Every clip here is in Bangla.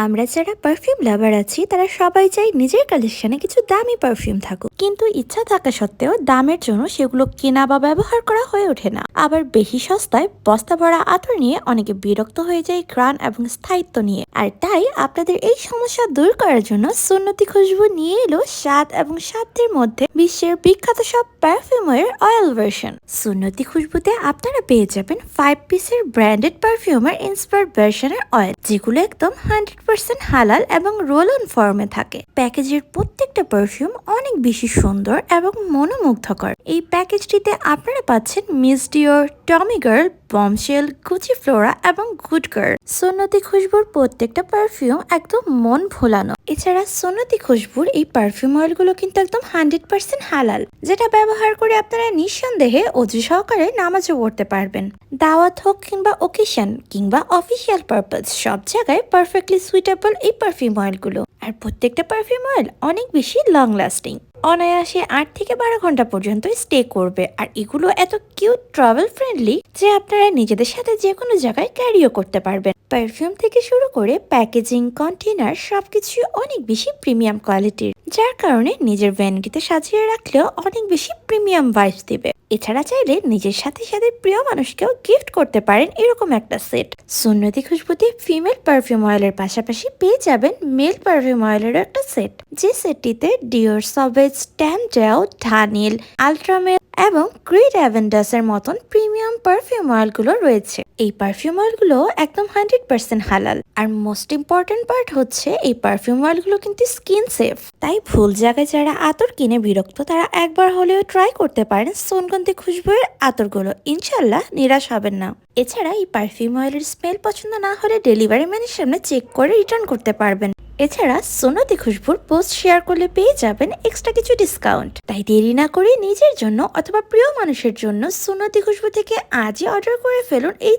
আমরা যারা পারফিউম লাভার আছি তারা সবাই চাই নিজের কালেকশনে কিছু দামি পারফিউম থাকুক, কিন্তু ইচ্ছা থাকা সত্ত্বেও দামের জন্য সেগুলো কেনা বা ব্যবহার করা হয়ে ওঠে না। আবার বেশি সস্তায় বস্তা ভরা আতর নিয়ে অনেকে বিরক্ত হয়ে যায় ঘ্রাণ এবং স্থায়িত্ব নিয়ে। আর তাই আপনাদের এই সমস্যা দূর করার জন্য সুন্নতি খুশবু নিয়ে এলো স্বাদ এবং সাধ্যের মধ্যে বিশ্বের বিখ্যাত সব পারফিউমের অয়েল ভার্সন। সুন্নতি খুশবুতে আপনারা পেয়ে যাবেন 5 পিসের ব্র্যান্ডেড পারফিউমের ইন্সপায়ার্ড ভার্সনের অয়েল, যেগুলো একদম 100% হালাল এবং রোল অন ফর্মে থাকে। প্যাকেজের প্রত্যেকটা পারফিউম অনেক বেশি সুন্দর এবং মনোমুগ্ধকর। এই প্যাকেজটিতে আপনারা পাচ্ছেন মিস ডিওর, টমি গার্ল, বমশেল, গুচি ফ্লোরা এবং গুড গার্ল। সুন্নতি খুশবুর প্রত্যেকটা পারফিউম একদম মন ভোলানো। এছাড়া সুন্নতি খুশবুর এই পারফিউম অয়েলগুলো কিন্তু একদম 100% হালাল, যেটা ব্যবহার করে আপনারা নিঃসন্দেহে অজু সহকারে নামাজও পড়তে পারবেন। দাওয়াত হোক কিংবা ওকেশন কিংবা অফিসিয়াল পারপাস, সব জায়গায় পারফেক্টলি সুইটেবল এই পারফিউম অয়েলগুলো। আর প্রত্যেকটা পারফিউম অয়েল অনেক বেশি লং লাস্টিং, অনায়াসে 8 থেকে 12 ঘন্টা পর্যন্ত স্টে করবে। আর এগুলো এত কিউট, ট্রাভেল ফ্রেন্ডলি যে আপনারা নিজেদের সাথে যে কোনো জায়গায় ক্যারিও করতে পারবেন। পারফিউম থেকে শুরু করে প্যাকেজিং, কন্টেনার সবকিছু অনেক বেশি প্রিমিয়াম কোয়ালিটির, যার কারণে নিজের ভ্যানিটিতে সাজিয়ে রাখলেও অনেক বেশি প্রিমিয়াম ভাইবস দিবে। এছাড়া চাইলে নিজের সাথে সাথে প্রিয় মানুষকেও গিফট করতে পারেন এরকম একটা সেট। সুন্নতি খুশবুতে ফিমেল পারফিউম অয়েলের পাশাপাশি পেয়ে যাবেন মেল পারফিউম অয়েলের একটা সেট, যে সেটটিতে ডিওর, সবেজ, ট্যামডেও, ঢানিল, আলট্রামেল এবং গ্রেট অ্যাভেন্ডাসের মতন প্রিমিয়াম পারফিউম অয়েলগুলো রয়েছে। এই পারফিউম অয়েলগুলো একদম 100% হালাল। আর মোস্ট ইম্পর্টেন্ট পার্ট হচ্ছে এই পারফিউম অয়েলগুলো কিন্তু স্কিন সেফ। তাই ভুল জায়গায় যারা আতর কিনে বিরক্ত, তারা একবার হলেও ট্রাই করতে পারেন সুগন্ধি খুশবুয়ের আতরগুলো। ইনশাল্লাহ নিরাশ হবেন না। এছাড়া এই পারফিউম অয়েলের স্মেল পছন্দ না হলে ডেলিভারি ম্যানের সামনে চেক করে রিটার্ন করতে পারবেন। এছাড়া সুন্নতি খুশবুর পোস্ট শেয়ার করলে পেয়ে যাবেন এক্সট্রা কিছু ডিসকাউন্ট। তাই দেরি না করে নিজের জন্য অথবা প্রিয় মানুষের জন্য সুন্নতি খুশবু থেকে আজই অর্ডার করে ফেলুন এই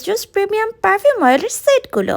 জোস প্রিমিয়াম পারফিউম অয়েলের সেটগুলো।